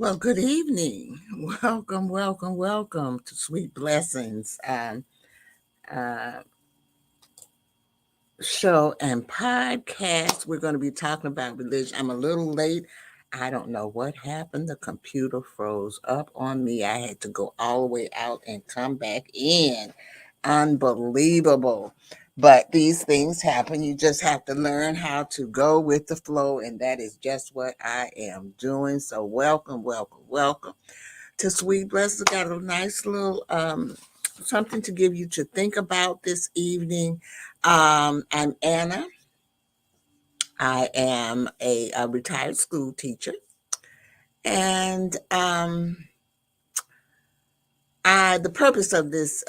Well, good evening. Welcome to Sweet Blessings uh, show and podcast. We're going to be talking about religion. I'm a little late. I don't know what happened. The computer froze up on me. I had to go all the way out and come back in. Unbelievable. But these things happen. You just have to learn how to go with the flow, and that is just what I am doing. So, welcome to Sweet Blessings. Got a nice little something to give you to think about this evening. I'm Anna. I am a retired school teacher, and the purpose of this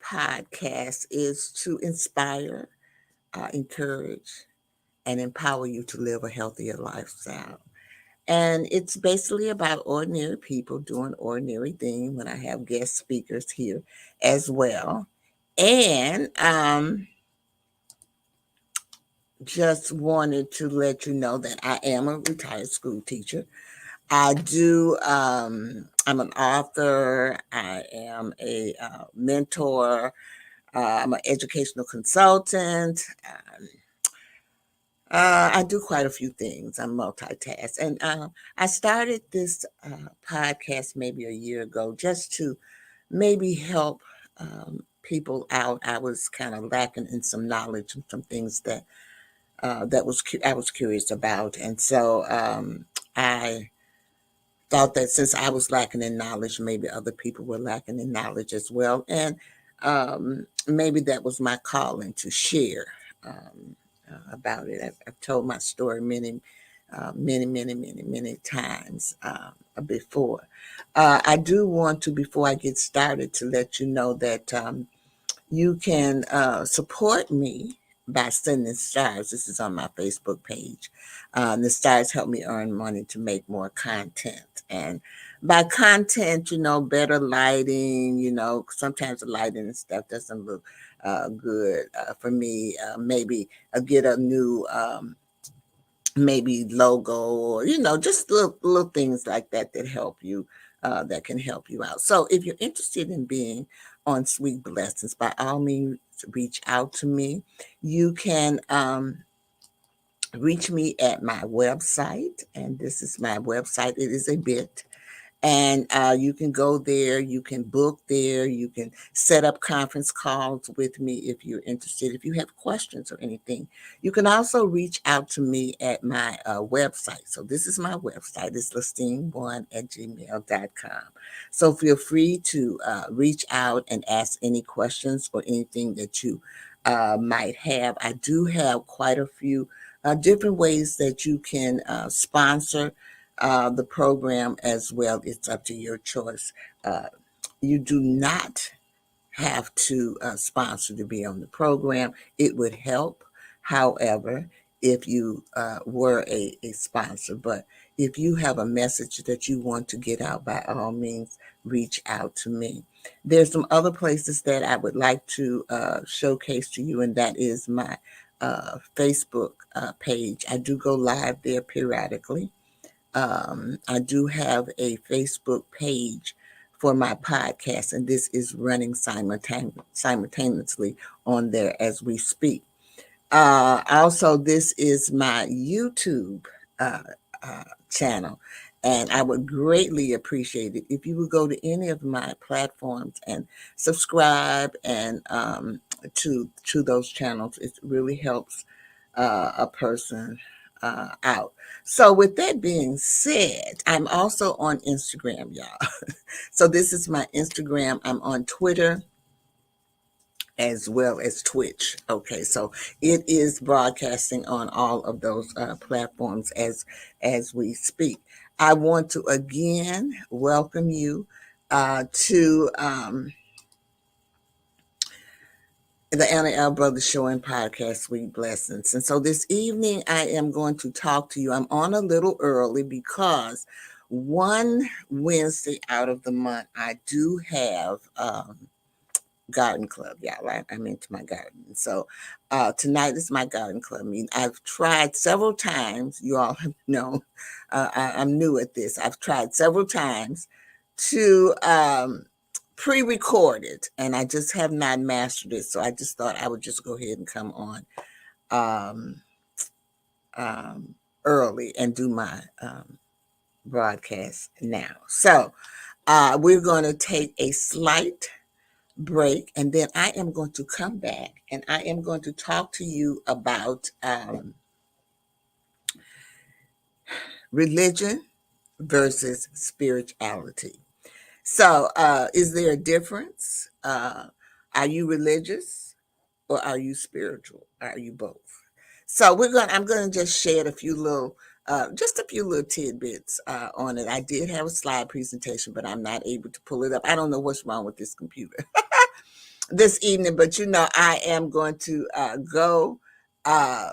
podcast is to inspire, encourage, and empower you to live a healthier lifestyle. And it's basically about ordinary people doing ordinary things when I have guest speakers here as well. And just wanted to let you know that I am a retired school teacher. I'm an author, I am a mentor, I'm an educational consultant. I do quite a few things. I'm multitask, and I started this podcast maybe a year ago just to maybe help people out. I was kind of lacking in some knowledge and some things that I was curious about, and so I thought that since I was lacking in knowledge, maybe other people were lacking in knowledge as well, and maybe that was my calling to share. About it. I've told my story many times before. I do want to, before I get started, to let you know that you can support me by sending stars. This is on my Facebook page. The stars help me earn money to make more content. And by content, better lighting, sometimes the lighting and stuff doesn't look good for me. Maybe get a new maybe logo, or just little things like that that help you, that can help you out. So if you're interested in being on Sweet Blessings, by all means reach out to me. You can reach me at my website, and this is my website. It is a bit, and you can go there, you can book there, you can set up conference calls with me if you're interested, if you have questions or anything. You can also reach out to me at my website. So this is my website. It's listine1@gmail.com. So feel free to reach out and ask any questions or anything that you might have. I do have quite a few different ways that you can sponsor the program as well. It's up to your choice. You do not have to sponsor to be on the program. It would help, however, if you were a sponsor. But if you have a message that you want to get out, by all means, reach out to me. There's some other places that I would like to showcase to you, and that is my Facebook page. I do go live there periodically. I do have a Facebook page for my podcast, and this is running simultaneously on there as we speak. Also, this is my YouTube uh, channel, and I would greatly appreciate it if you would go to any of my platforms and subscribe and to those channels. It really helps a person out. So, with that being said, I'm also on Instagram, y'all. So, this is my Instagram. I'm on Twitter as well as Twitch. Okay, so it is broadcasting on all of those platforms as we speak. I want to again welcome you to the Anna L. Brothers Show and Podcast, Sweet Blessings. And so this evening, I am going to talk to you. I'm on a little early because one Wednesday out of the month, I do have garden club, y'all. I'm into my garden. So tonight is my garden club. I mean, I've tried several times. You all know I'm new at this. I've tried several times to pre-record it, and I just have not mastered it. So I just thought I would just go ahead and come on um, early and do my broadcast now. So we're going to take a slight break, and then I am going to come back and I am going to talk to you about religion versus spirituality. So, is there a difference? Are you religious or are you spiritual? Are you both? So I'm gonna just share just a few little tidbits on it. I did have a slide presentation, but I'm not able to pull it up. I don't know what's wrong with this computer this evening, but I am going to go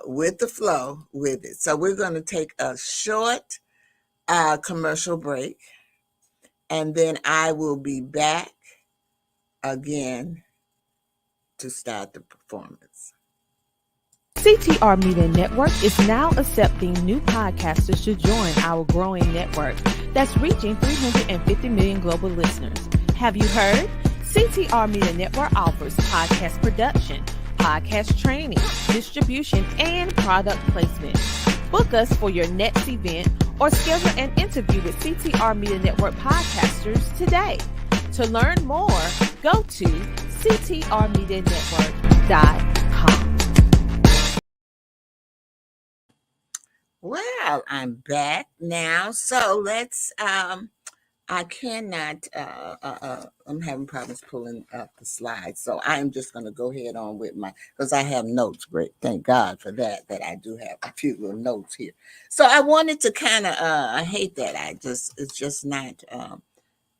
with the flow with it. So we're going to take a short commercial break, and then I will be back again to start the performance. CTR Media Network is now accepting new podcasters to join our growing network that's reaching 350 million global listeners. Have you heard? CTR Media Network offers podcast production, podcast training, distribution, and product placement. Book us for your next event or schedule an interview with CTR Media Network podcasters today. To learn more, go to ctrmedianetwork.com. Well, I'm back now. So let's I cannot I'm having problems pulling up the slides. So I am just gonna go ahead on with because I have notes. Great. Thank God for that I do have a few little notes here. So I wanted to kind of I hate that. It's just not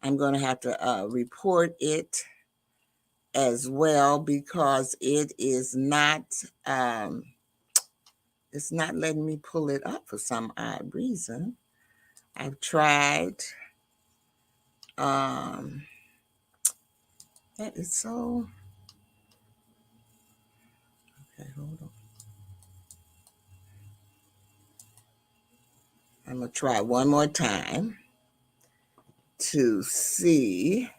I'm gonna have to report it as well because it is not it's not letting me pull it up for some odd reason. I've tried. Um, that is so. Okay, hold on. I'm gonna try one more time to see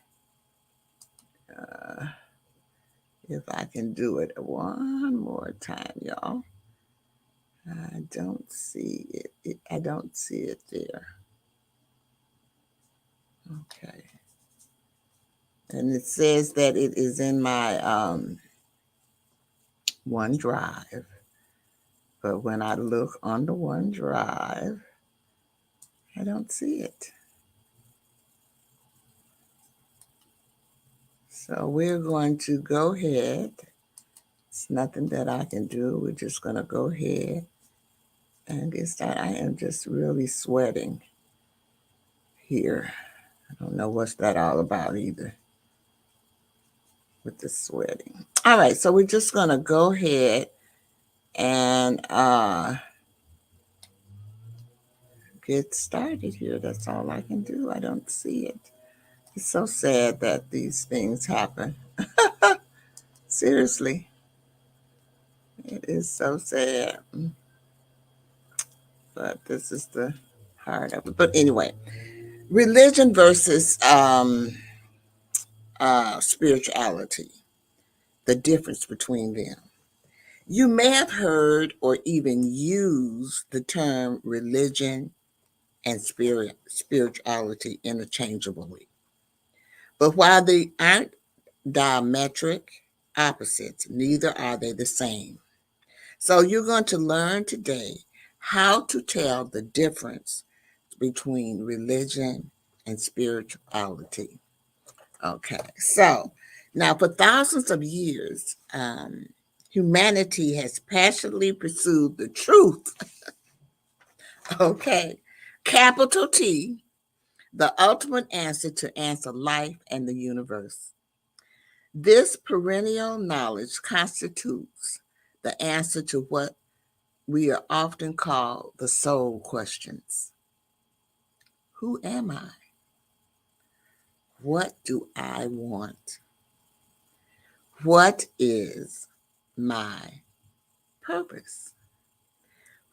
if I can do it one more time, y'all. I don't see it. I don't see it there. Okay. And it says that it is in my OneDrive. But when I look on the OneDrive, I don't see it. So we're going to go ahead. It's nothing that I can do. We're just going to go ahead and get started. I am just really sweating here. I don't know what's that all about either with the sweating. All right, so we're just going to go ahead and get started here. That's all I can do. I don't see it. It's so sad that these things happen. Seriously. It is so sad. But this is the heart of it. But anyway, religion versus spirituality, the difference between them. You may have heard or even used the term religion and spirituality interchangeably. But while they aren't diametric opposites, neither are they the same. So you're going to learn today how to tell the difference between religion and spirituality. Okay, so now for thousands of years, humanity has passionately pursued the truth. Okay, capital T, the ultimate answer to answer life and the universe. This perennial knowledge constitutes the answer to what we are often called the soul questions. Who am I? What do I want? What is my purpose?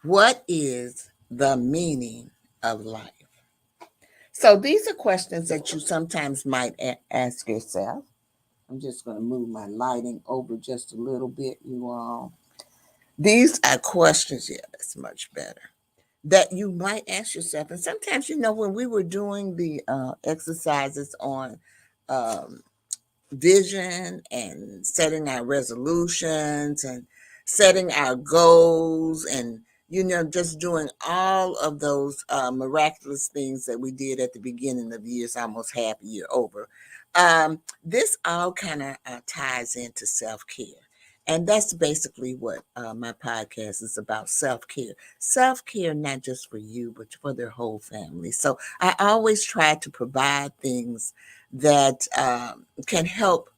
What is the meaning of life? So these are questions that you sometimes might ask yourself. I'm just going to move my lighting over just a little bit, you all. These are questions, yeah, that's much better, that you might ask yourself. And sometimes, when we were doing the exercises on um, vision and setting our resolutions and setting our goals and just doing all of those miraculous things that we did at the beginning of the year. It's almost half a year over. This all kind of ties into self-care, and that's basically what my podcast is about: self-care, not just for you but for their whole family. So I always try to provide things that can help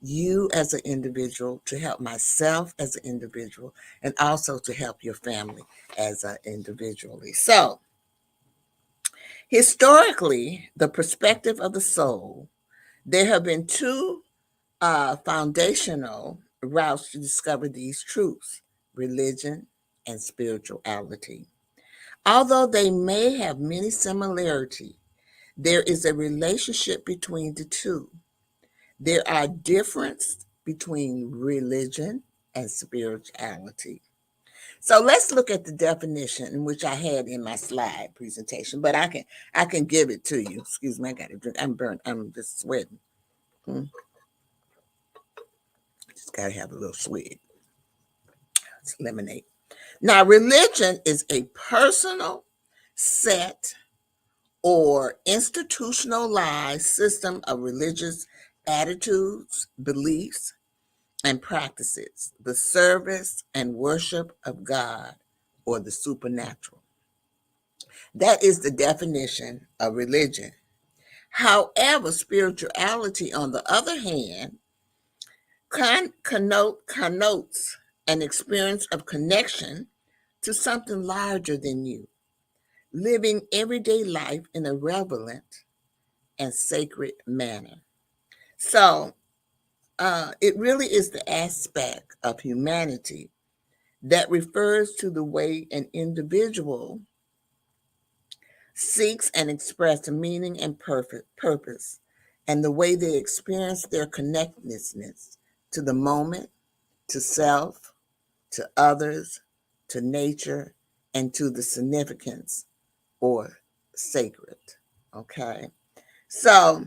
you as an individual, to help myself as an individual, and also to help your family as an individually. So, historically, the perspective of the soul, there have been two foundational routes to discover these truths: religion and spirituality. Although they may have many similarities, there is a relationship between the two. There are differences between religion and spirituality. So let's look at the definition, which I had in my slide presentation, but I can give it to you. Excuse me, I got to drink. I'm burnt. I'm just sweating. Just got to have a little swig. It's lemonade. Now, religion is a personal, set, or institutionalized system of religious attitudes, beliefs, and practices, the service and worship of God or the supernatural. That is the definition of religion. However, spirituality, on the other hand, connotes an experience of connection to something larger than you, living everyday life in a relevant and sacred manner. So, it really is the aspect of humanity that refers to the way an individual seeks and expresses meaning and purpose, and the way they experience their connectedness to the moment, to self, to others, to nature, and to the significance or sacred. Okay. So,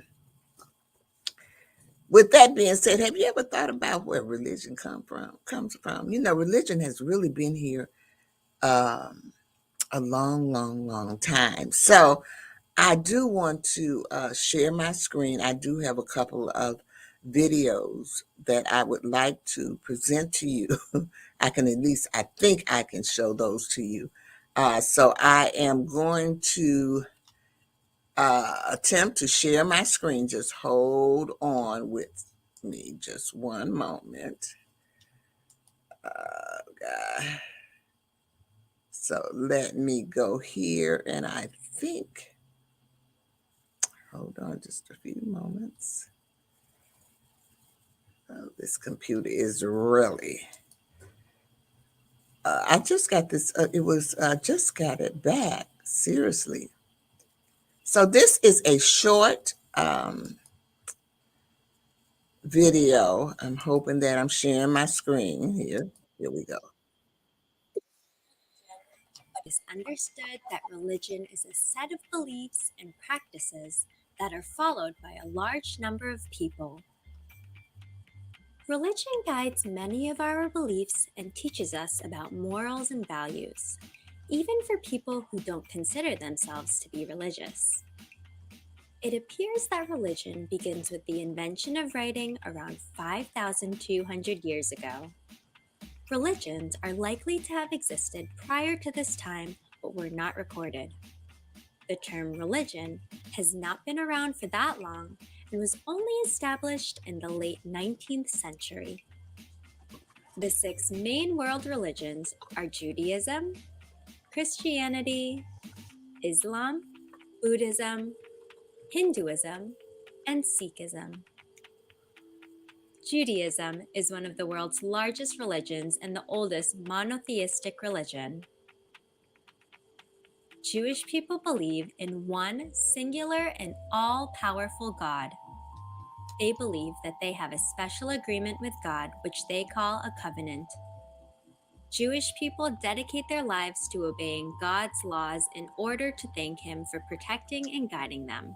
with that being said, have you ever thought about where religion comes from? Religion has really been here um, a long, long, long time. So I do want to share my screen. I do have a couple of videos that I would like to present to you. I think I can show those to you. So I am going to attempt to share my screen. Just hold on with me just one moment. God. So let me go here, and I think, hold on just a few moments. Oh, this computer is really, I just got this, just got it back, seriously. So this is a short video. I'm hoping that I'm sharing my screen here. Here we go. It is understood that religion is a set of beliefs and practices that are followed by a large number of people. Religion guides many of our beliefs and teaches us about morals and values, even for people who don't consider themselves to be religious. It appears that religion begins with the invention of writing around 5,200 years ago. Religions are likely to have existed prior to this time but were not recorded. The term religion has not been around for that long and was only established in the late 19th century. The six main world religions are Judaism, Christianity, Islam, Buddhism, Hinduism, and Sikhism. Judaism is one of the world's largest religions and the oldest monotheistic religion. Jewish people believe in one singular and all-powerful God. They believe that they have a special agreement with God, which they call a covenant. Jewish people dedicate their lives to obeying God's laws in order to thank Him for protecting and guiding them.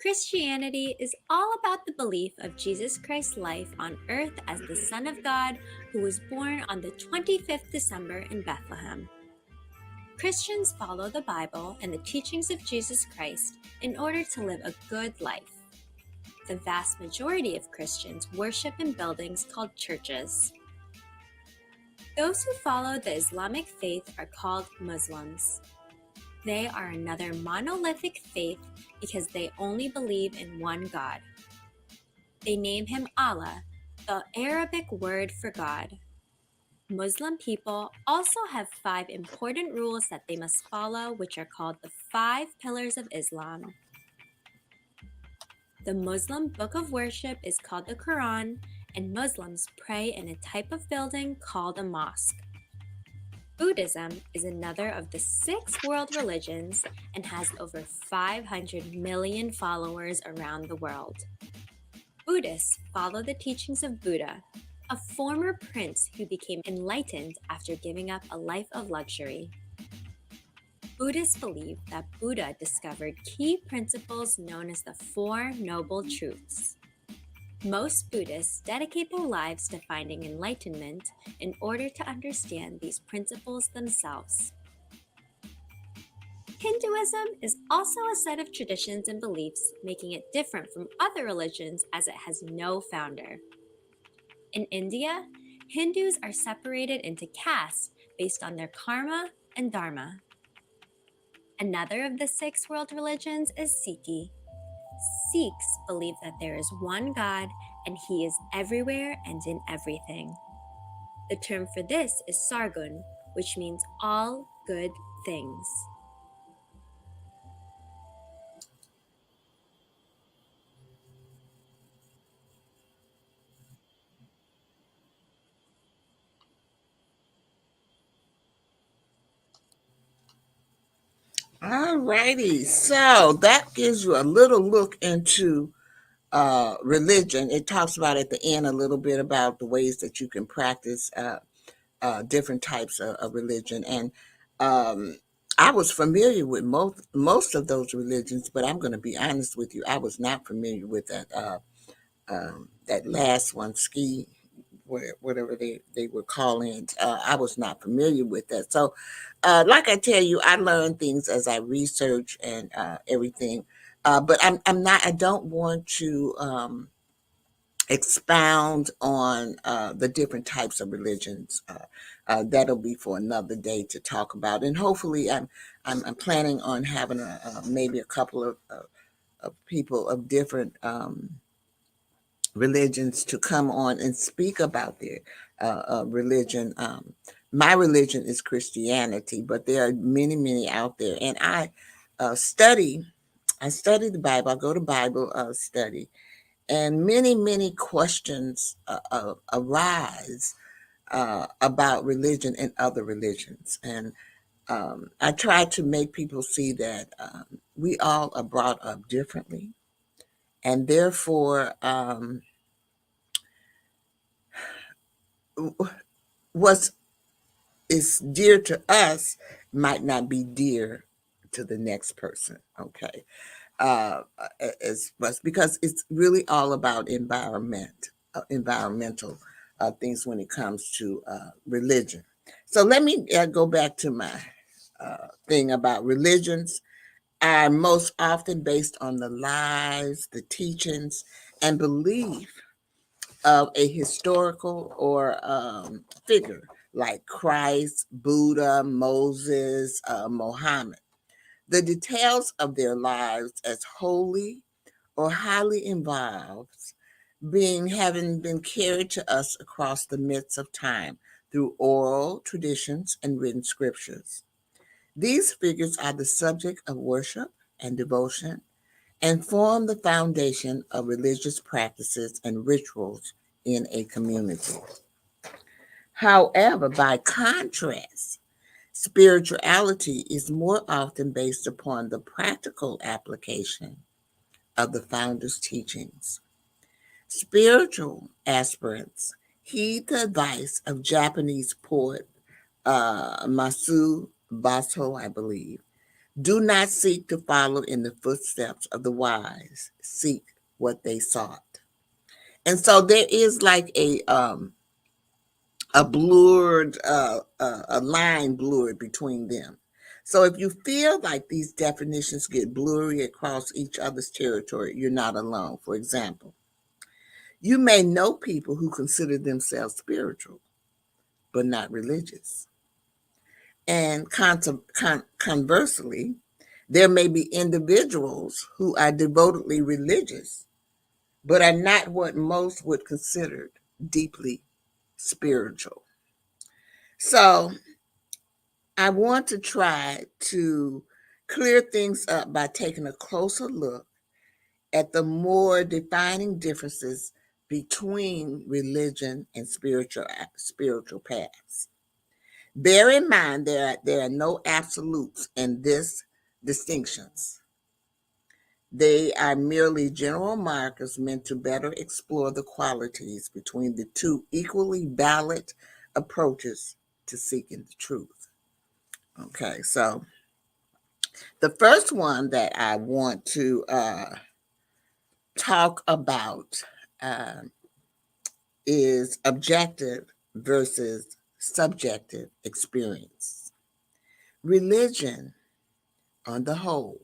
Christianity is all about the belief of Jesus Christ's life on earth as the Son of God who was born on the 25th December in Bethlehem. Christians follow the Bible and the teachings of Jesus Christ in order to live a good life. The vast majority of Christians worship in buildings called churches. Those who follow the Islamic faith are called Muslims. They are another monolithic faith because they only believe in one God. They name him Allah, the Arabic word for God. Muslim people also have 5 important rules that they must follow, which are called the 5 pillars of Islam. The Muslim book of worship is called the Quran, and Muslims pray in a type of building called a mosque. Buddhism is another of the 6 world religions and has over 500 million followers around the world. Buddhists follow the teachings of Buddha, a former prince who became enlightened after giving up a life of luxury. Buddhists believe that Buddha discovered key principles known as the 4 Noble Truths. Most Buddhists dedicate their lives to finding enlightenment in order to understand these principles themselves. Hinduism is also a set of traditions and beliefs, making it different from other religions as it has no founder. In India, Hindus are separated into castes based on their karma and dharma. Another of the 6 world religions is Sikhi. Sikhs believe that there is one God and He is everywhere and in everything. The term for this is Sargun, which means all good things. All righty. So that gives you a little look into religion. It talks about at the end a little bit about the ways that you can practice different types of religion. And I was familiar with most of those religions, but I'm going to be honest with you, I was not familiar with that last one, ski, whatever they were calling it. I was not familiar with that. So, like I tell you, I learn things as I research and everything. But I'm not. I don't want to expound on the different types of religions. That'll be for another day to talk about. And hopefully, I'm planning on having maybe a couple of people of different religions to come on and speak about their religion. My religion is Christianity, but there are many, many out there. And uh, study, I study the Bible. I go to Bible study, and many, many questions arise about religion and other religions. And I try to make people see that we all are brought up differently, and therefore, what's is dear to us might not be dear to the next person. Okay, as much because it's really all about environmental things when it comes to religion. So let me go back to my thing about religions are most often based on the lives, the teachings, and belief of a historical or figure like Christ, Buddha, Moses, Mohammed. The details of their lives as holy or highly involved being having been carried to us across the midst of time through oral traditions and written scriptures. These figures are the subject of worship and devotion and form the foundation of religious practices and rituals in a community. However, by contrast, spirituality is more often based upon the practical application of the founder's teachings. Spiritual aspirants heed the advice of Japanese poet Masu Baso, I believe. Do not seek to follow in the footsteps of the wise. Seek what they sought. And so there is like a blurred, a line blurred between them. So if you feel like these definitions get blurry across each other's territory, you're not alone. For example, you may know people who consider themselves spiritual, but not religious. And conversely, there may be individuals who are devotedly religious, but are not what most would consider deeply spiritual. So I want to try to clear things up by taking a closer look at the more defining differences between religion and spiritual paths. Bear in mind there are no absolutes in this distinctions. They are merely general markers meant to better explore the qualities between the two equally valid approaches to seeking the truth. Okay, so the first one that I want to talk about uh, is objective versus subjective experience. Religion, on the whole,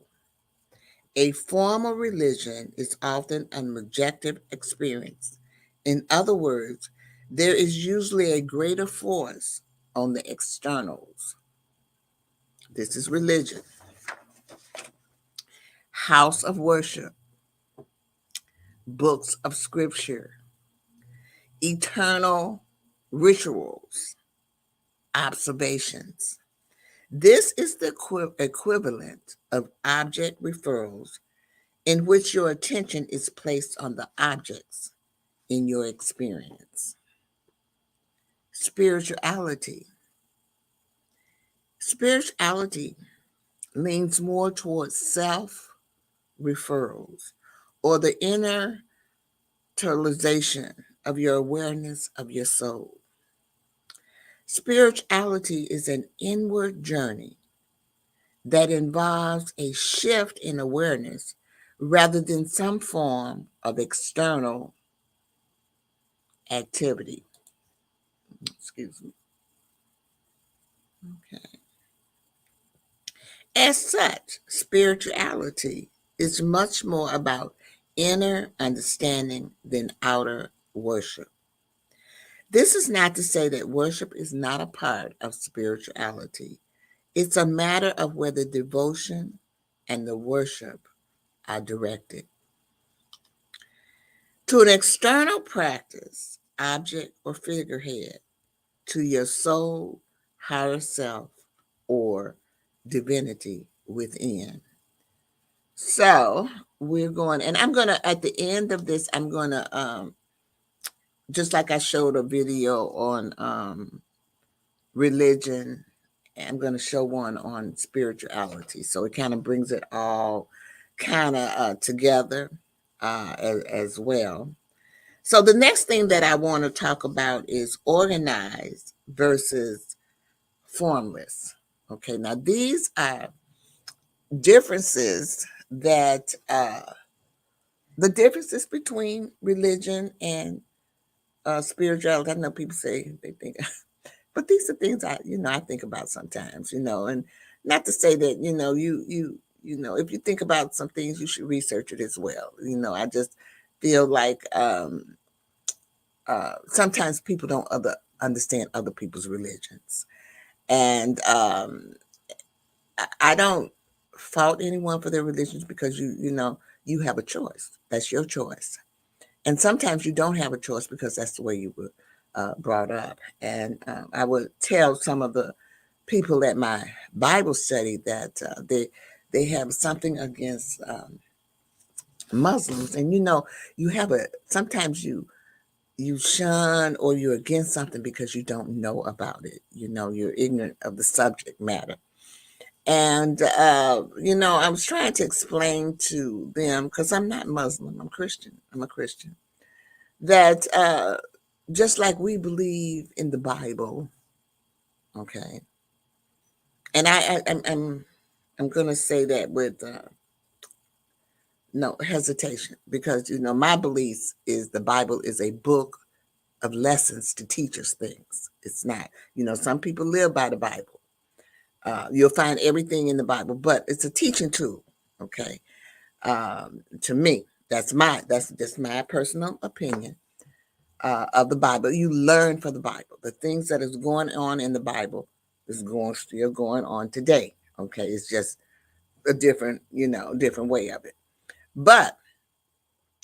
a form of religion is often an objective experience. In other words, there is usually a greater force on the externals. This is religion. House of worship, books of scripture, eternal rituals, observations. This is the equivalent of object referrals in which your attention is placed on the objects in your experience. Spirituality. Spirituality leans more towards self referrals or the internalization of your awareness of your soul. Spirituality is an inward journey that involves a shift in awareness rather than some form of external activity. Excuse me. Okay. As such, spirituality is much more about inner understanding than outer worship. This is not to say that worship is not a part of spirituality. It's a matter of whether devotion and the worship are directed to an external practice, object, or figurehead, to your soul, higher self, or divinity within. So we're going, and I'm going to, at the end of this, I'm going to, just like I showed a video on religion, I'm going to show one on spirituality. So it kind of brings it all kind of together as well. So the next thing that I want to talk about is organized versus formless. Okay, now these are differences that the differences between religion and spirituality. I know people say they think, but these are things I think about sometimes, and not to say that, if you think about some things, you should research it as well. I just feel like sometimes people don't understand other people's religions. And I don't fault anyone for their religions because you have a choice. That's your choice. And sometimes you don't have a choice because that's the way you were brought up. And I would tell some of the people at my Bible study that they have something against Muslims, and you have sometimes you shun or you're against something because you don't know about it. You're ignorant of the subject matter. And I was trying to explain to them, because I'm not Muslim, I'm Christian. I'm a Christian. That just like we believe in the Bible, okay. And I'm going to say that with no hesitation, because my beliefs is the Bible is a book of lessons to teach us things. It's not, some people live by the Bible. You'll find everything in the Bible, but it's a teaching tool. Okay. To me, that's just my personal opinion of the Bible. You learn from the Bible. The things that is going on in the Bible is still going on today. Okay. It's just a different way of it. But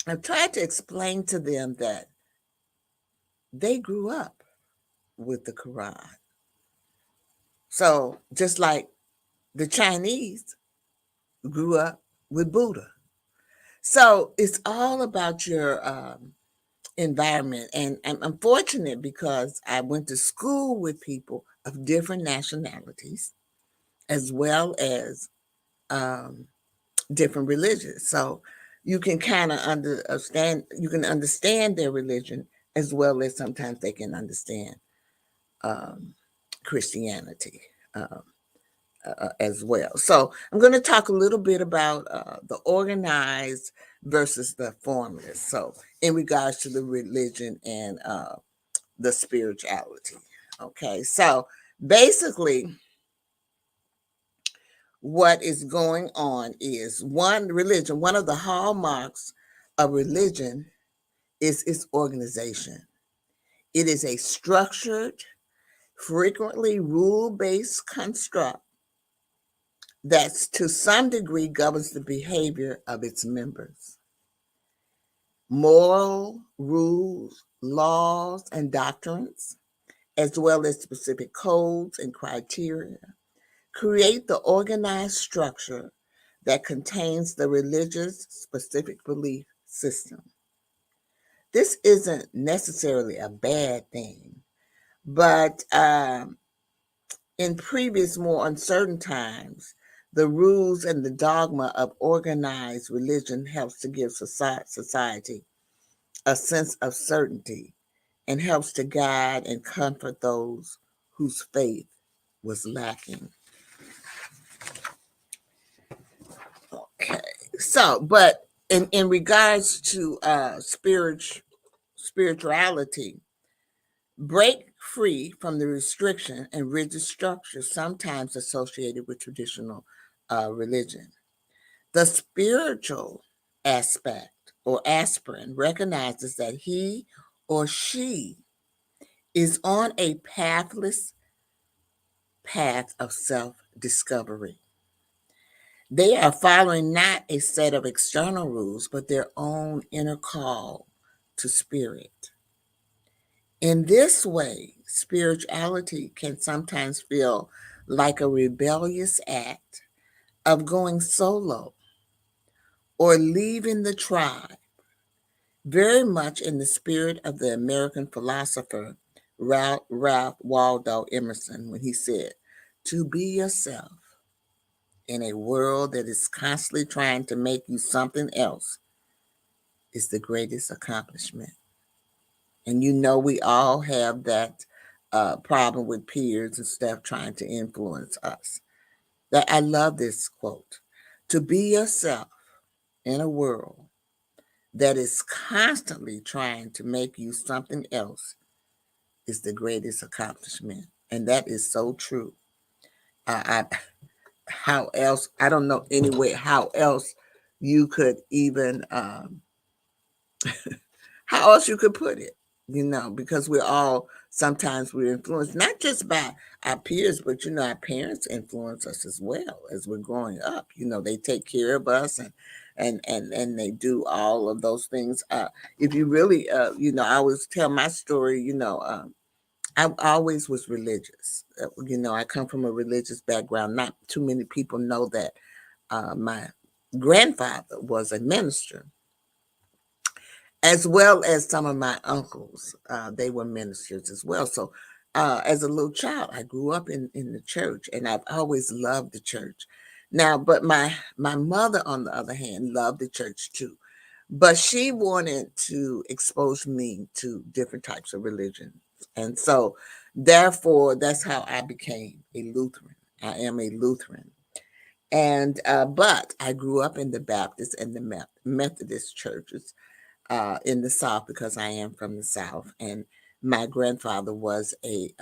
I've tried to explain to them that they grew up with the Quran. So just like the Chinese grew up with Buddha. So it's all about your environment. And I'm fortunate because I went to school with people of different nationalities as well as different religions. So you can kind of understand their religion as well as sometimes they can understand Christianity. As well. So I'm going to talk a little bit about the organized versus the formless. So in regards to the religion and the spirituality. Okay. So basically what is going on is one of the hallmarks of religion is its organization. It is a structured, frequently rule-based construct that to some degree governs the behavior of its members. Moral rules, laws, and doctrines, as well as specific codes and criteria, create the organized structure that contains the religious specific belief system. This isn't necessarily a bad thing, but in previous, more uncertain times, the rules and the dogma of organized religion helps to give society a sense of certainty and helps to guide and comfort those whose faith was lacking. Okay, so, but in regards to spirituality, break free from the restriction and rigid structure sometimes associated with traditional religion. The spiritual aspect or aspirant recognizes that he or she is on a pathless path of self-discovery. They are following not a set of external rules, but their own inner call to spirit. In this way, spirituality can sometimes feel like a rebellious act of going solo or leaving the tribe, very much in the spirit of the American philosopher Ralph Waldo Emerson when he said, "To be yourself in a world that is constantly trying to make you something else is the greatest accomplishment." And we all have that problem with peers and stuff trying to influence us. That I love this quote. To be yourself in a world that is constantly trying to make you something else is the greatest accomplishment. And that is so true. How else, I don't know anyway how else you could even, how else you could put it, because sometimes we're influenced, not just by our peers, but, our parents influence us as well as we're growing up. They take care of us and they do all of those things. If you really, I always tell my story, I always was religious. I come from a religious background. Not too many people know that my grandfather was a minister. as well as some of my uncles. They were ministers as well. So as a little child, I grew up in the church, and I've always loved the church. Now, but my mother, on the other hand, loved the church too. But she wanted to expose me to different types of religion. And so, therefore, that's how I became a Lutheran. I am a Lutheran. And but I grew up in the Baptist and the Methodist churches in the South, because I am from the South, and my grandfather was a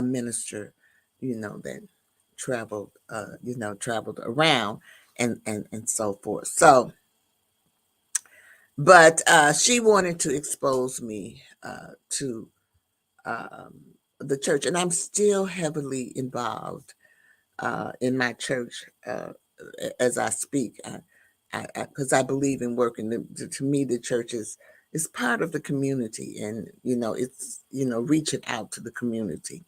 minister, that traveled around, and so forth. So, but she wanted to expose me to the church, and I'm still heavily involved in my church as I speak. Because I believe in working. To me, the church is part of the community, and it's reaching out to the community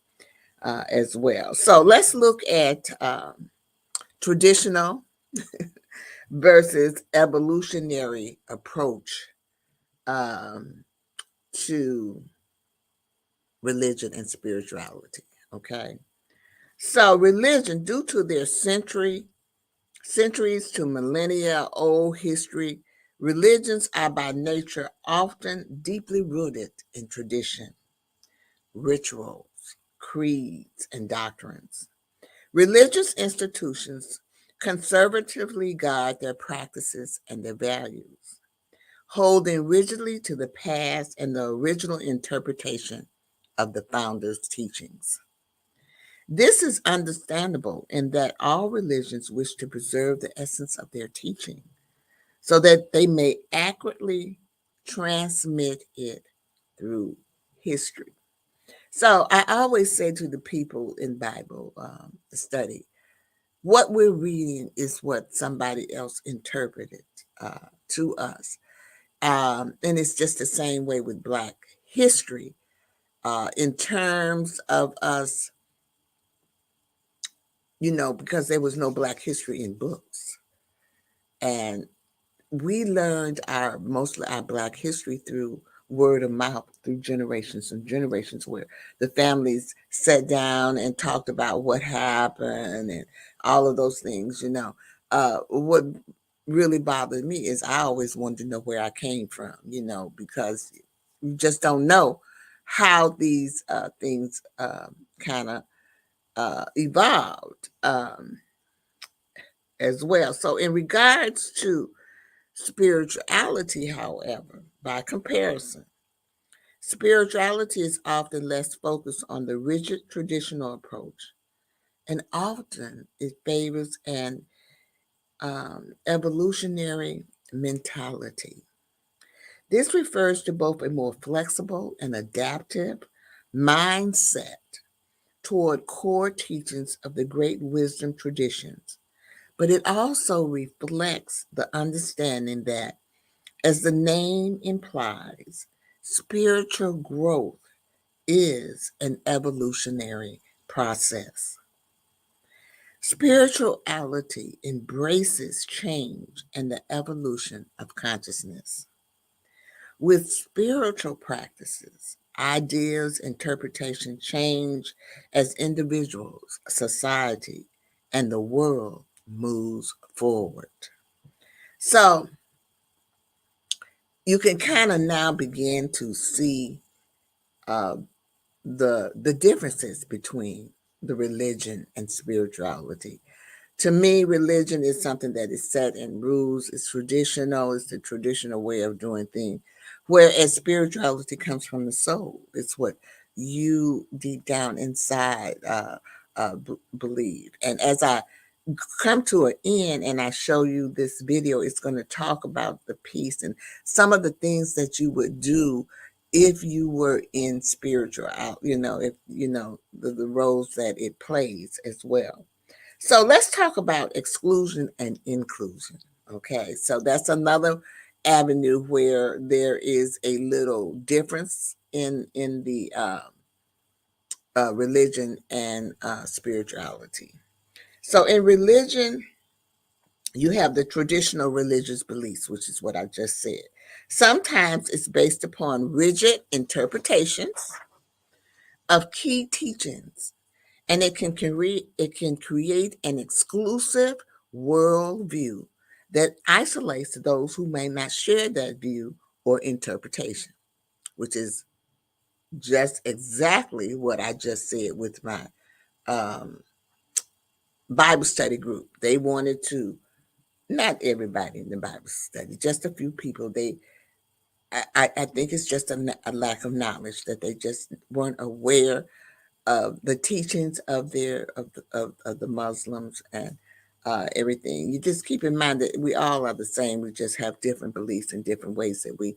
as well. So let's look at traditional versus evolutionary approach um, to religion and spirituality. Okay, so religion, due to their centuries to millennia old history, religions are by nature often deeply rooted in tradition, rituals, creeds, and doctrines. Religious institutions conservatively guide their practices and their values, holding rigidly to the past and the original interpretation of the founders' teachings. This is understandable in that all religions wish to preserve the essence of their teaching so that they may accurately transmit it through history. So I always say to the people in Bible study, what we're reading is what somebody else interpreted to us. And it's just the same way with Black history in terms of us, because there was no Black history in books. And we learned mostly our Black history through word of mouth, through generations and generations, where the families sat down and talked about what happened and all of those things. What really bothered me is I always wanted to know where I came from, because you just don't know how these things kind of evolved as well. So in regards to spirituality, however, by comparison, spirituality is often less focused on the rigid traditional approach, and often it favors an evolutionary mentality. This refers to both a more flexible and adaptive mindset toward core teachings of the great wisdom traditions, but it also reflects the understanding that, as the name implies, spiritual growth is an evolutionary process. Spirituality embraces change and the evolution of consciousness. With spiritual practices, ideas, interpretation change as individuals, society, and the world moves forward. So you can kind of now begin to see uh, the differences between the religion and spirituality. To me, religion is something that is set in rules, it's traditional, it's the traditional way of doing things. Whereas spirituality comes from the soul. It's what you deep down inside believe. And as I come to an end and I show you this video, it's going to talk about the peace and some of the things that you would do if you were in spiritual out, if the roles that it plays as well. So let's talk about exclusion and inclusion. Okay, so that's another avenue where there is a little difference in the religion and spirituality. So in religion, You have the traditional religious beliefs, which is what I just said. Sometimes it's based upon rigid interpretations of key teachings, and it can create an exclusive worldview that isolates those who may not share that view or interpretation, which is just exactly what I just said with my um, Bible study group. They wanted to, not everybody in the Bible study, just a few people. I think it's just a lack of knowledge that they just weren't aware of the teachings of the Muslims and everything. You just keep in mind that we all are the same. We just have different beliefs and different ways that we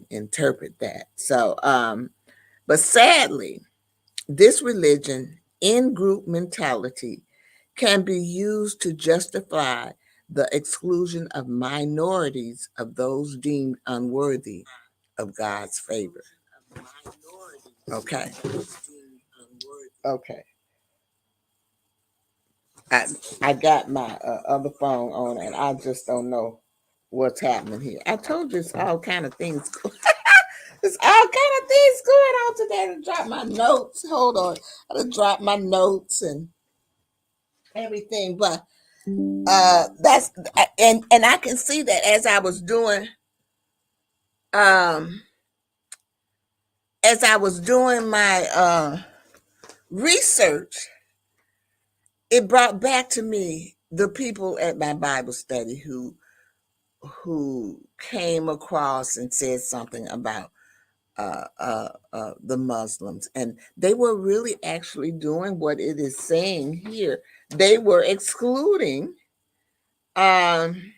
interpret that. So, but sadly, this religion in group mentality can be used to justify the exclusion of minorities of those deemed unworthy of God's favor. Okay. Okay. I I got my other phone on, and I just don't know what's happening here. I told you it's all kind of things. There's all kind of things going on today. To drop my notes. Hold on. I done dropped my notes and everything, but that's and I can see that um as I was doing my research, it brought back to me the people at my Bible study who came across and said something about the Muslims, and they were really actually doing what it is saying here. They were excluding. Um,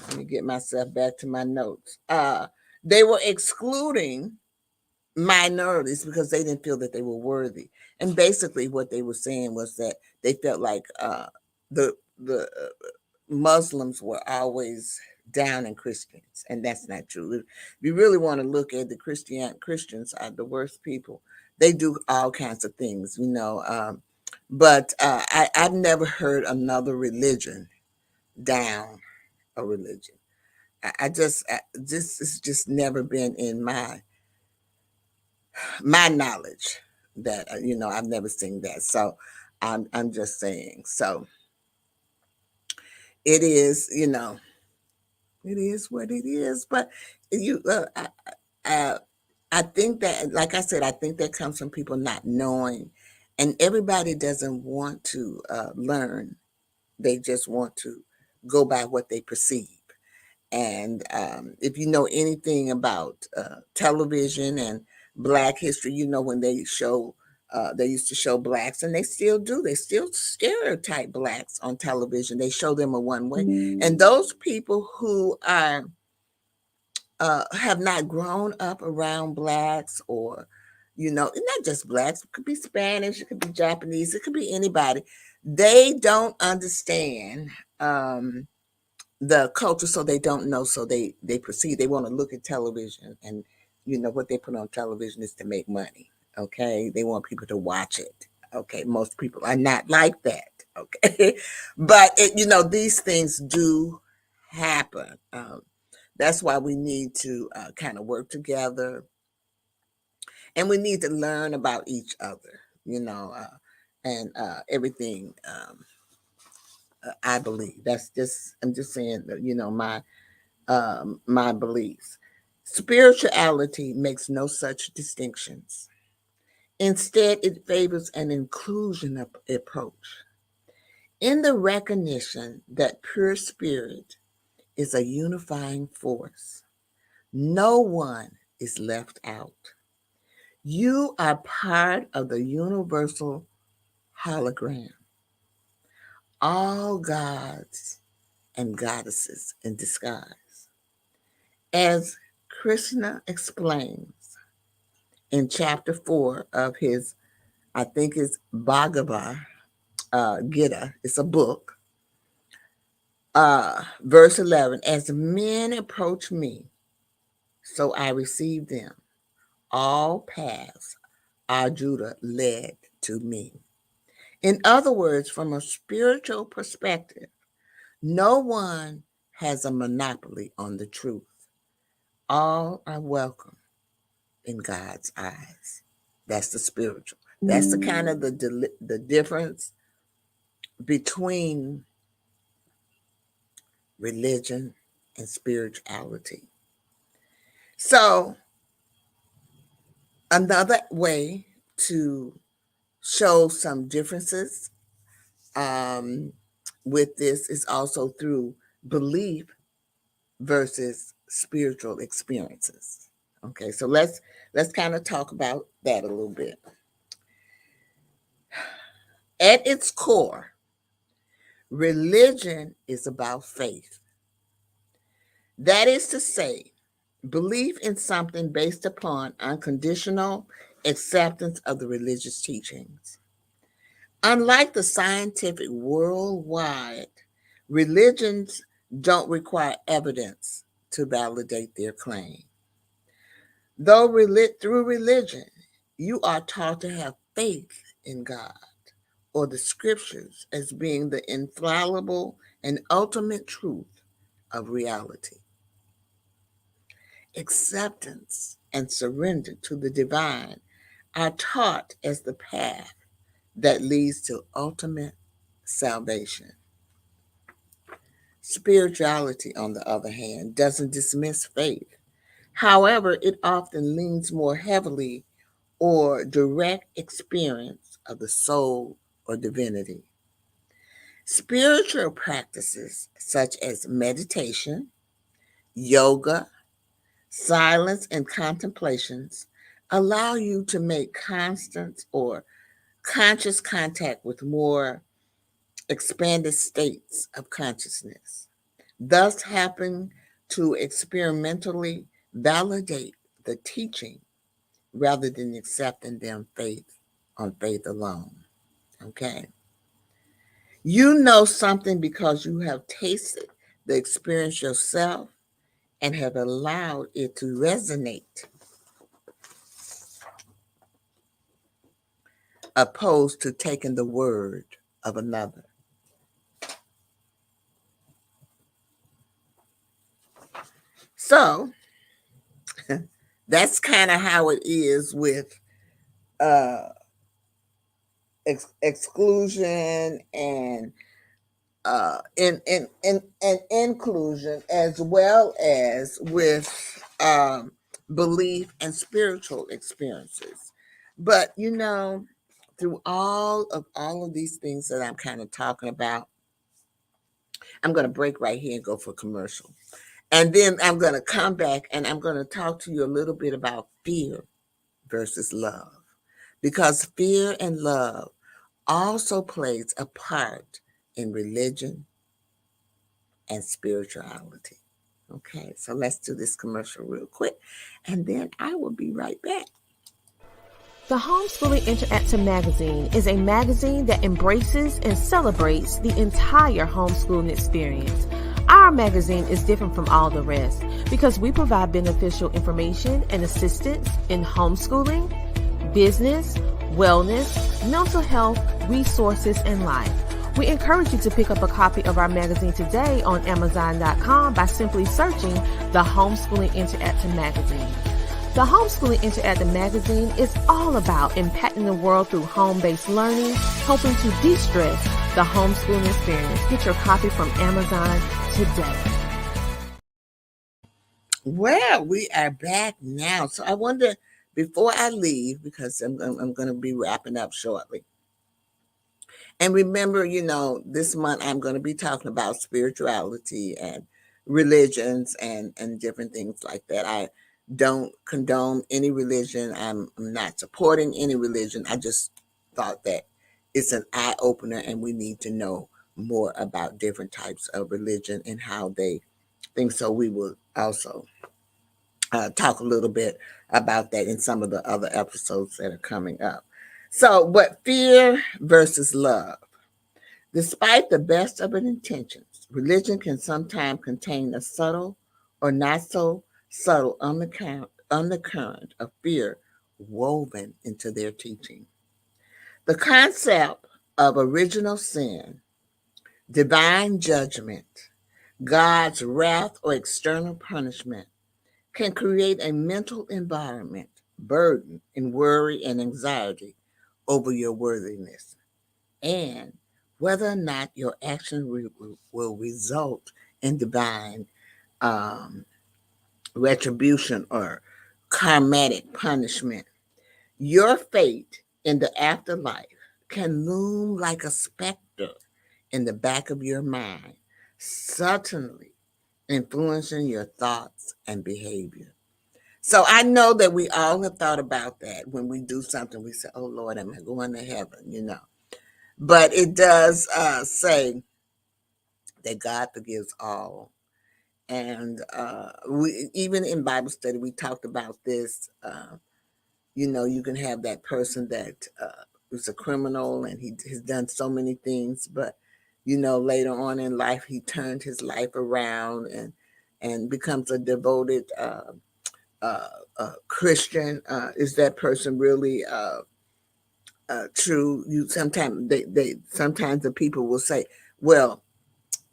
Let me get myself back to my notes. They were excluding minorities because they didn't feel that they were worthy. And basically, what they were saying was that they felt like the Muslims were always down in Christians, and that's not true. If you really want to look at Christians are the worst people. They do all kinds of things, but I've never heard another religion down a religion. This has just never been in my knowledge that I've never seen that. So I'm just saying. So it is, it is what it is. But you, I, I think that, like I said, I think that comes from people not knowing, and everybody doesn't want to learn. They just want to go by what they perceive. And if you know anything about television and Black history, when they used to show Blacks, and they still do. They still stereotype Blacks on television. They show them a one way. And those people who are have not grown up around Blacks, or not just Blacks, it could be Spanish, it could be Japanese, it could be anybody. They don't understand the culture, so they don't know, so they proceed. They want to look at television, and what they put on television is to make money. Okay, they want people to watch it. Okay, most people are not like that. Okay, but these things do happen. That's why we need to kind of work together, and we need to learn about each other, and everything. I believe I'm just saying that, my beliefs. Spirituality makes no such distinctions. Instead, it favors an inclusion approach in the recognition that pure spirit is a unifying force. No one is left out. You are part of the universal hologram, all gods and goddesses in disguise. As Krishna explains in chapter 4 of his, I think it's Bhagavad Gita, it's a book, verse 11, as men approach me, so I receive them. All paths Arjuna led to me. In other words, from a spiritual perspective, no one has a monopoly on the truth. All are welcome in God's eyes. That's the spiritual. That's the kind of the difference between religion and spirituality. So, another way to show some differences with this is also through belief versus spiritual experiences. Okay, so let's kind of talk about that a little bit. At its core, religion is about faith. That is to say, belief in something based upon unconditional acceptance of the religious teachings. Unlike the scientific worldwide, religions don't require evidence to validate their claim. Though through religion, you are taught to have faith in God or the scriptures as being the infallible and ultimate truth of reality. Acceptance and surrender to the divine are taught as the path that leads to ultimate salvation. Spirituality, on the other hand, doesn't dismiss faith. However, it often leans more heavily or direct experience of the soul or divinity. Spiritual practices such as meditation, yoga, silence, and contemplations allow you to make constant or conscious contact with more expanded states of consciousness, thus helping to experimentally validate the teaching rather than accepting them on faith alone. Okay. You know something because you have tasted the experience yourself and have allowed it to resonate, opposed to taking the word of another. So that's kind of how it is with uh, exclusion and in inclusion, as well as with belief and spiritual experiences. But through all of these things that I'm kind of talking about, I'm going to break right here and go for commercial. And then I'm going to come back and I'm going to talk to you a little bit about fear versus love. Because fear and love also plays a part in religion and spirituality. Okay, so let's do this commercial real quick, and then I will be right back. The Homeschooling Interactive Magazine is a magazine that embraces and celebrates the entire homeschooling experience. Our magazine is different from all the rest because we provide beneficial information and assistance in homeschooling, business, wellness, mental health, resources, and life. We encourage you to pick up a copy of our magazine today on Amazon.com by simply searching the Homeschooling Interactive Magazine. The Homeschooling Interactive Magazine is all about impacting the world through home-based learning, helping to de-stress the homeschooling experience. Get your copy from Amazon today. Well, we are back now. So I wonder, before I leave, because I'm going to be wrapping up shortly. And remember, this month I'm going to be talking about spirituality and religions and different things like that. I don't condone any religion. I'm not supporting any religion. I just thought that it's an eye opener and we need to know more about different types of religion and how they think. So we will also talk a little bit about that in some of the other episodes that are coming up. So, but fear versus love. Despite the best of intentions, religion can sometimes contain a subtle or not so subtle undercurrent of fear woven into their teaching. The concept of original sin, divine judgment, God's wrath, or external punishment can create a mental environment, burden, and worry and anxiety over your worthiness and whether or not your action will result in divine um, retribution or karmatic punishment. Your fate in the afterlife can loom like a specter in the back of your mind, certainly influencing your thoughts and behavior. So I know that we all have thought about that when we do something. We say, "Oh Lord, am I going to heaven?" But it does say that God forgives all, and we even in Bible study we talked about this. You can have that person that is a criminal and he has done so many things, but later on in life he turned his life around and becomes a devoted Christian. Is that person really true? You sometimes they sometimes the people will say, well,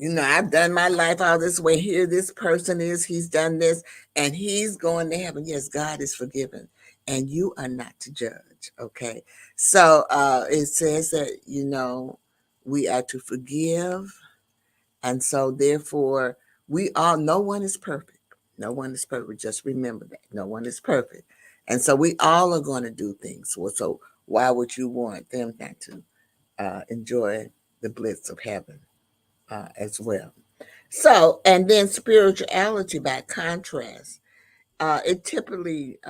I've done my life all this way. Here, this person is, he's done this, and he's going to heaven. Yes, God is forgiven, and you are not to judge. Okay. So it says that, we are to forgive. And so, therefore, no one is perfect. No one is perfect. Just remember that. No one is perfect. And so, we all are going to do things. Well, so, why would you want them not to enjoy the bliss of heaven as well? So, and then spirituality, by contrast, it typically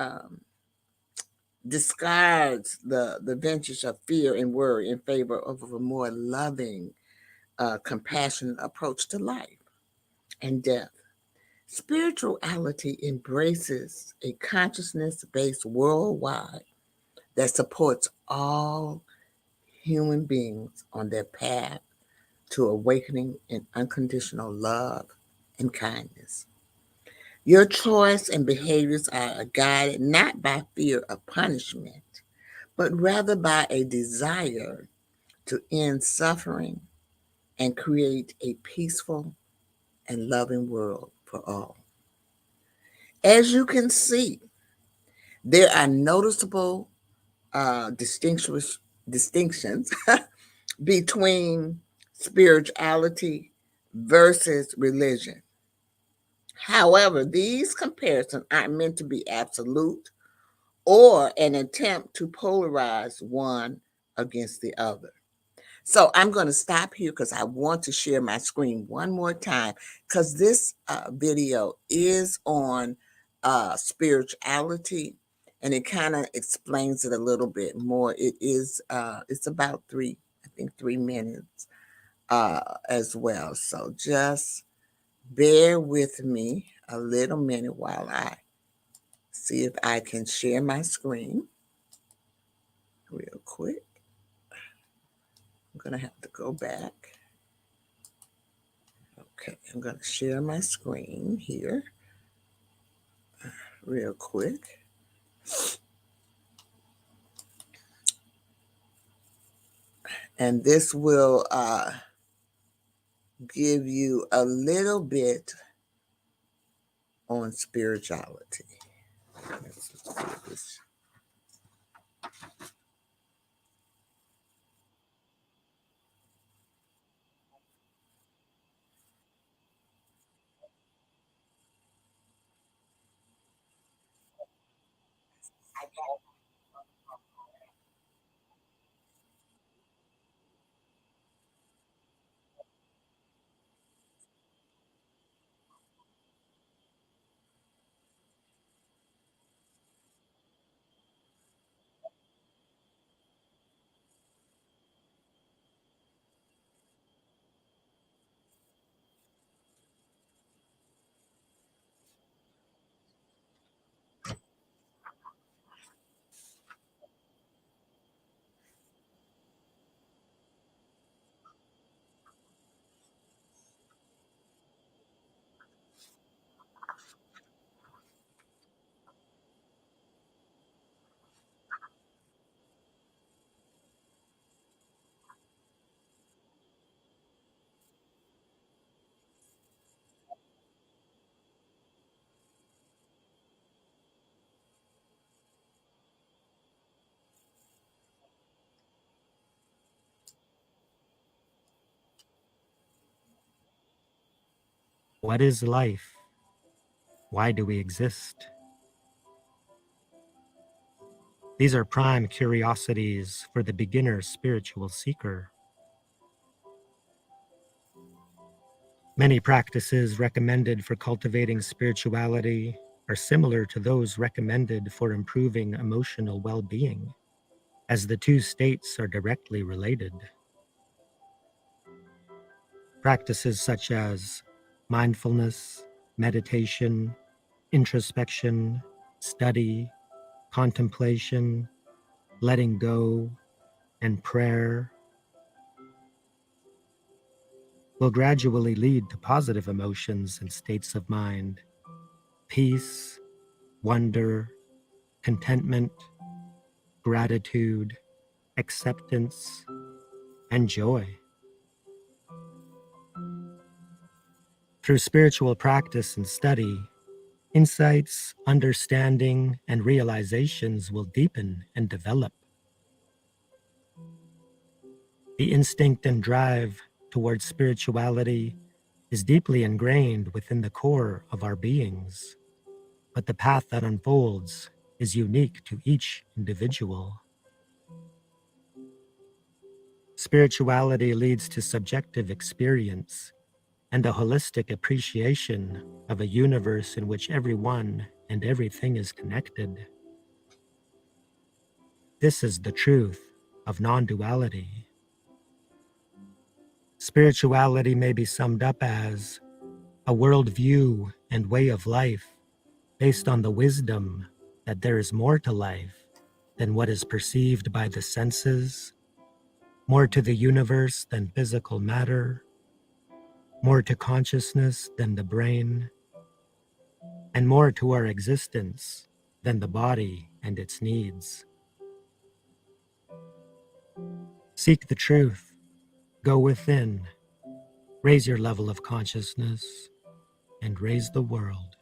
discards the ventures of fear and worry in favor of a more loving, compassionate approach to life and death. Spirituality embraces a consciousness based worldwide that supports all human beings on their path to awakening in unconditional love and kindness. Your choice and behaviors are guided not by fear of punishment, but rather by a desire to end suffering and create a peaceful and loving world for all. As you can see, there are noticeable distinctions between spirituality versus religion. However, these comparisons aren't meant to be absolute or an attempt to polarize one against the other. So I'm going to stop here because I want to share my screen one more time because this video is on spirituality and it kind of explains it a little bit more. It's about I think 3 minutes as well. So just bear with me a little minute while I see if I can share my screen real quick. I'm going to have to go back. Okay, I'm going to share my screen here real quick. And this will give you a little bit on spirituality. Let's see this. What is life? Why do we exist? These are prime curiosities for the beginner spiritual seeker. Many practices recommended for cultivating spirituality are similar to those recommended for improving emotional well-being, as the two states are directly related. Practices such as mindfulness, meditation, introspection, study, contemplation, letting go, and prayer will gradually lead to positive emotions and states of mind, peace, wonder, contentment, gratitude, acceptance, and joy. Through spiritual practice and study, insights, understanding, and realizations will deepen and develop. The instinct and drive towards spirituality is deeply ingrained within the core of our beings, but the path that unfolds is unique to each individual. Spirituality leads to subjective experience and a holistic appreciation of a universe in which everyone and everything is connected. This is the truth of non-duality. Spirituality may be summed up as a worldview and way of life based on the wisdom that there is more to life than what is perceived by the senses, more to the universe than physical matter, more to consciousness than the brain, and more to our existence than the body and its needs. Seek the truth, go within, raise your level of consciousness, and raise the world.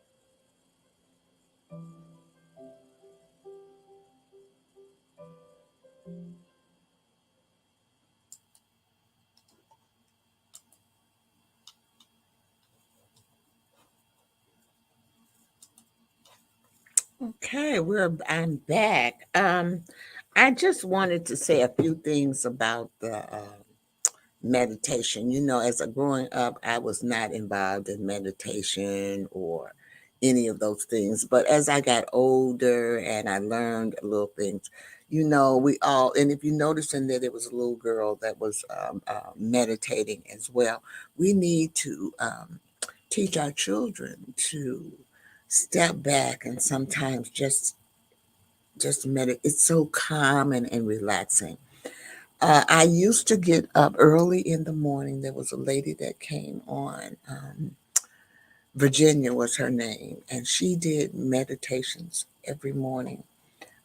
Okay, I'm back. I just wanted to say a few things about the meditation. You know, as a growing up, I was not involved in meditation or any of those things. But as I got older and I learned little things, you know, we all, and if you notice in there, there was a little girl that was meditating as well. We need to teach our children to step back and sometimes just meditate. It's so calm and relaxing. I used to get up early in the morning. There was a lady that came on. Virginia was her name, and she did meditations every morning.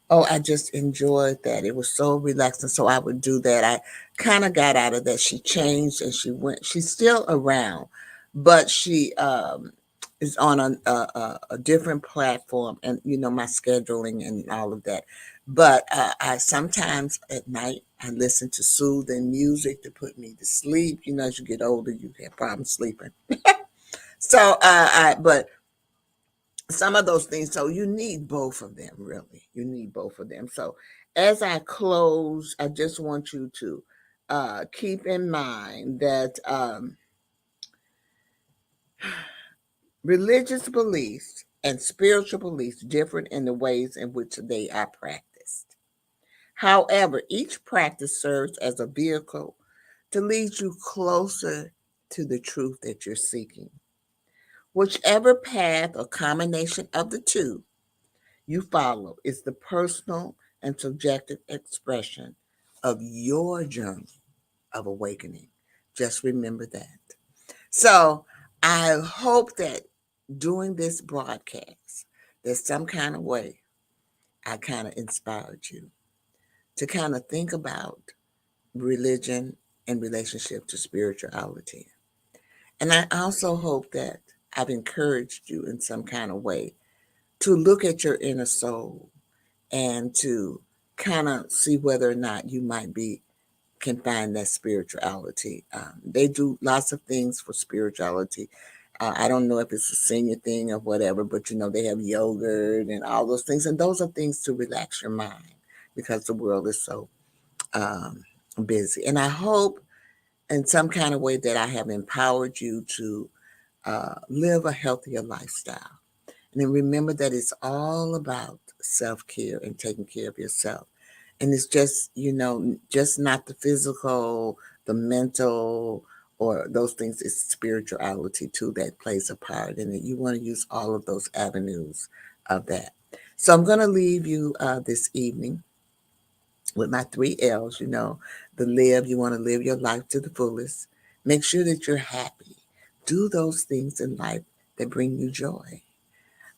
Oh, I just enjoyed that. It was so relaxing. So I would do that. I kind of got out of that. She changed and she went. She's still around, but she is on a different platform, and you know my scheduling and all of that. But I sometimes at night I listen to soothing music to put me to sleep. You know, as you get older, you have problems sleeping. So but some of those things. So you need both of them, really. You need both of them. So as I close, I just want you to keep in mind that religious beliefs and spiritual beliefs differ in the ways in which they are practiced. However, each practice serves as a vehicle to lead you closer to the truth that you're seeking. Whichever path or combination of the two you follow is the personal and subjective expression of your journey of awakening. Just remember that. So I hope that doing this broadcast, there's some kind of way I kind of inspired you to kind of think about religion in relationship to spirituality. And I also hope that I've encouraged you in some kind of way to look at your inner soul and to kind of see whether or not you might be can find that spirituality. They do lots of things for spirituality. I don't know if it's a senior thing or whatever, but they have yogurt and all those things. And those are things to relax your mind because the world is so um, busy. And I hope in some kind of way that I have empowered you to live a healthier lifestyle. And then remember that it's all about self care and taking care of yourself. And it's just, just not the physical, the mental, or those things. It's spirituality too that plays a part in it. You want to use all of those avenues of that. So I'm going to leave you this evening with my 3 L's. The live, you want to live your life to the fullest. Make sure that you're happy. Do those things in life that bring you joy.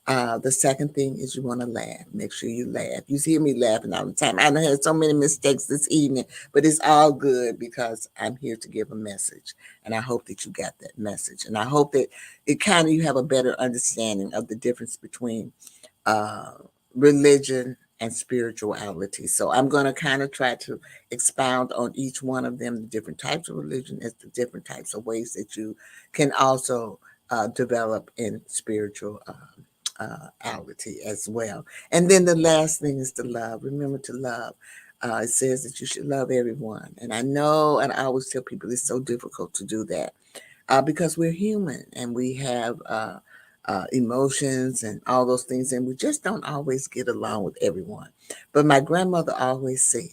The second thing is you want to laugh. Make sure you laugh. You hear me laughing all the time. I done had so many mistakes this evening, but it's all good because I'm here to give a message. And I hope that you got that message. And I hope that you have a better understanding of the difference between uh, religion and spirituality. So I'm going to kind of try to expound on each one of them, the different types of religion, as the different types of ways that you can also develop in spirituality as well. And then the last thing is to love. Remember to love. It says that you should love everyone. And I know, and I always tell people it's so difficult to do that because we're human and we have emotions and all those things, and we just don't always get along with everyone. But my grandmother always said,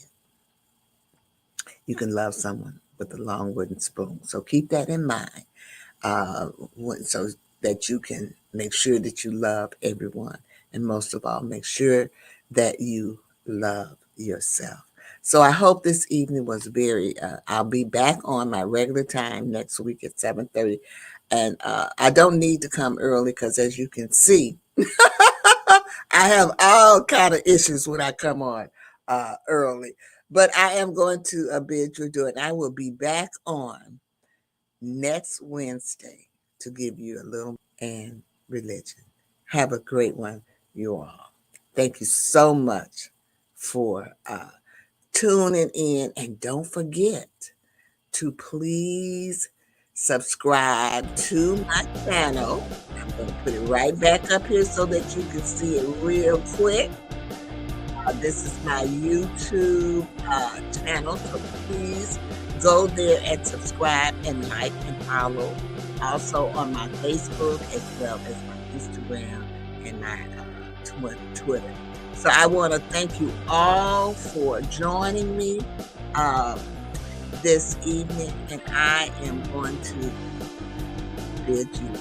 you can love someone with a long wooden spoon. So keep that in mind so that you can make sure that you love everyone. And most of all, make sure that you love yourself. So I hope this evening was I'll be back on my regular time next week at 7:30. And I don't need to come early because as you can see, I have all kind of issues when I come on early. But I am going to bid you adieu, and I will be back on next Wednesday to give you a little and religion. Have a great one, you all. Thank you so much for tuning in, and don't forget to please subscribe to my channel. I'm going to put it right back up here so that you can see it real quick. This is my YouTube channel, so please go there and subscribe and like and follow. Also on my Facebook as well as my Instagram and my Twitter. So I want to thank you all for joining me this evening, and I am going to bid you